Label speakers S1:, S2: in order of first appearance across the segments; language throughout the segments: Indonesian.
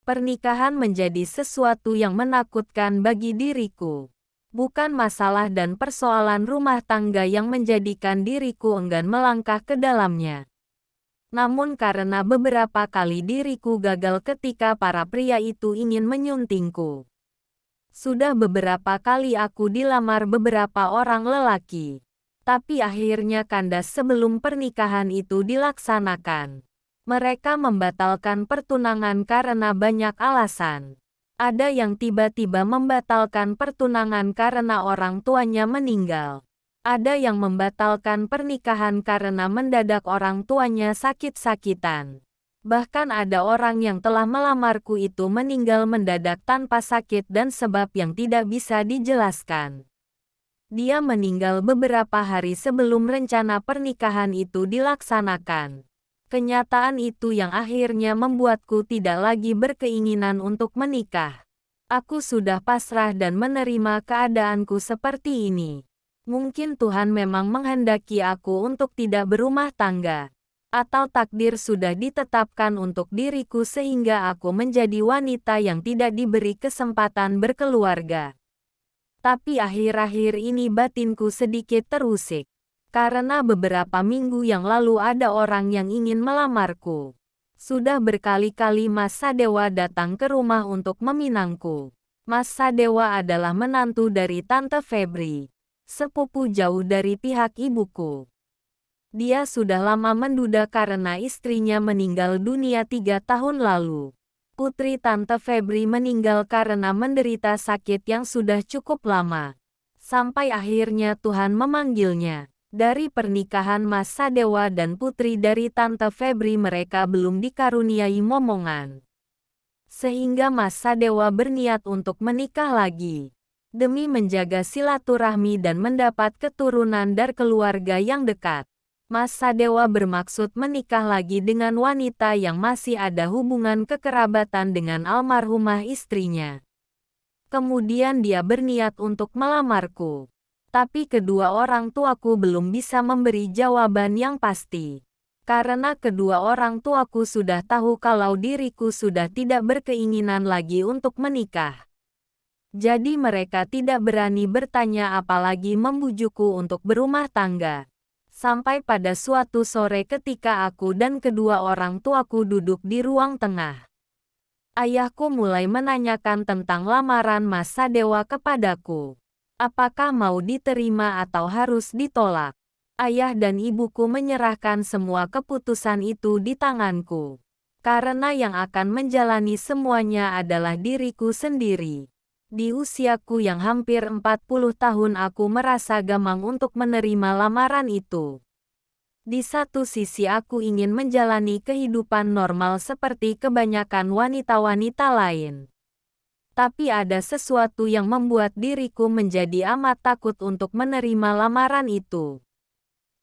S1: Pernikahan menjadi sesuatu yang menakutkan bagi diriku. Bukan masalah dan persoalan rumah tangga yang menjadikan diriku enggan melangkah ke dalamnya. Namun karena beberapa kali diriku gagal ketika para pria itu ingin menyuntingku. Sudah beberapa kali aku dilamar beberapa orang lelaki. Tapi akhirnya kandas sebelum pernikahan itu dilaksanakan. Mereka membatalkan pertunangan karena banyak alasan. Ada yang tiba-tiba membatalkan pertunangan karena orang tuanya meninggal. Ada yang membatalkan pernikahan karena mendadak orang tuanya sakit-sakitan. Bahkan ada orang yang telah melamarku itu meninggal mendadak tanpa sakit dan sebab yang tidak bisa dijelaskan. Dia meninggal beberapa hari sebelum rencana pernikahan itu dilaksanakan. Kenyataan itu yang akhirnya membuatku tidak lagi berkeinginan untuk menikah. Aku sudah pasrah dan menerima keadaanku seperti ini. Mungkin Tuhan memang menghendaki aku untuk tidak berumah tangga. Atau takdir sudah ditetapkan untuk diriku sehingga aku menjadi wanita yang tidak diberi kesempatan berkeluarga. Tapi akhir-akhir ini batinku sedikit terusik. Karena beberapa minggu yang lalu ada orang yang ingin melamarku. Sudah berkali-kali Mas Sadewa datang ke rumah untuk meminangku. Mas Sadewa adalah menantu dari Tante Febri, sepupu jauh dari pihak ibuku. Dia sudah lama menduda karena istrinya meninggal dunia 3 tahun lalu. Putri Tante Febri meninggal karena menderita sakit yang sudah cukup lama. Sampai akhirnya Tuhan memanggilnya. Dari pernikahan Mas Sadewa dan putri dari Tante Febri mereka belum dikaruniai momongan. Sehingga Mas Sadewa berniat untuk menikah lagi. Demi menjaga silaturahmi dan mendapat keturunan dari keluarga yang dekat. Mas Sadewa bermaksud menikah lagi dengan wanita yang masih ada hubungan kekerabatan dengan almarhumah istrinya. Kemudian dia berniat untuk melamarku. Tapi kedua orang tuaku belum bisa memberi jawaban yang pasti. Karena kedua orang tuaku sudah tahu kalau diriku sudah tidak berkeinginan lagi untuk menikah. Jadi mereka tidak berani bertanya apalagi membujukku untuk berumah tangga. Sampai pada suatu sore ketika aku dan kedua orang tuaku duduk di ruang tengah. Ayahku mulai menanyakan tentang lamaran Mas Sadewa kepadaku. Apakah mau diterima atau harus ditolak? Ayah dan ibuku menyerahkan semua keputusan itu di tanganku. Karena yang akan menjalani semuanya adalah diriku sendiri. Di usiaku yang hampir 40 tahun aku merasa gamang untuk menerima lamaran itu. Di satu sisi aku ingin menjalani kehidupan normal seperti kebanyakan wanita-wanita lain. Tapi ada sesuatu yang membuat diriku menjadi amat takut untuk menerima lamaran itu.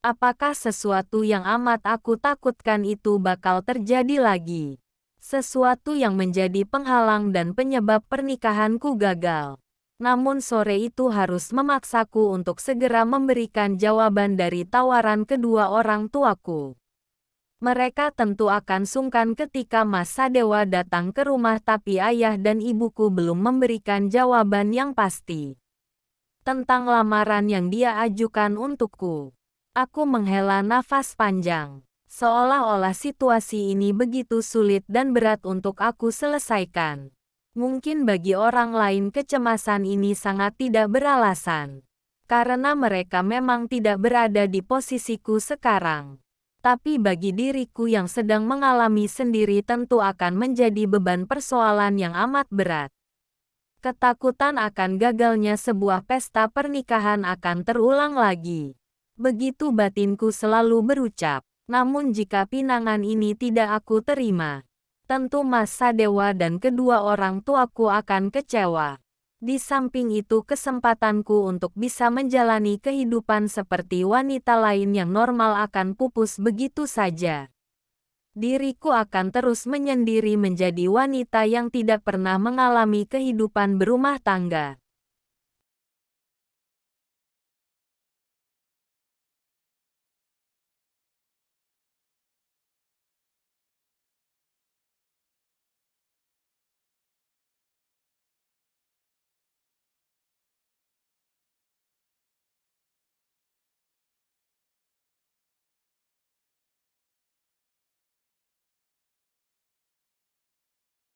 S1: Apakah sesuatu yang amat aku takutkan itu bakal terjadi lagi? Sesuatu yang menjadi penghalang dan penyebab pernikahanku gagal. Namun sore itu harus memaksaku untuk segera memberikan jawaban dari tawaran kedua orang tuaku. Mereka tentu akan sungkan ketika Mas Sadewa datang ke rumah tapi ayah dan ibuku belum memberikan jawaban yang pasti. Tentang lamaran yang dia ajukan untukku. Aku menghela nafas panjang. Seolah-olah situasi ini begitu sulit dan berat untuk aku selesaikan. Mungkin bagi orang lain kecemasan ini sangat tidak beralasan. Karena mereka memang tidak berada di posisiku sekarang. Tapi bagi diriku yang sedang mengalami sendiri tentu akan menjadi beban persoalan yang amat berat. Ketakutan akan gagalnya sebuah pesta pernikahan akan terulang lagi. Begitu batinku selalu berucap. Namun jika pinangan ini tidak aku terima, tentu Mas Sadewa dan kedua orang tuaku akan kecewa. Di samping itu kesempatanku untuk bisa menjalani kehidupan seperti wanita lain yang normal akan pupus begitu saja. Diriku akan terus menyendiri menjadi wanita yang tidak pernah mengalami kehidupan berumah tangga.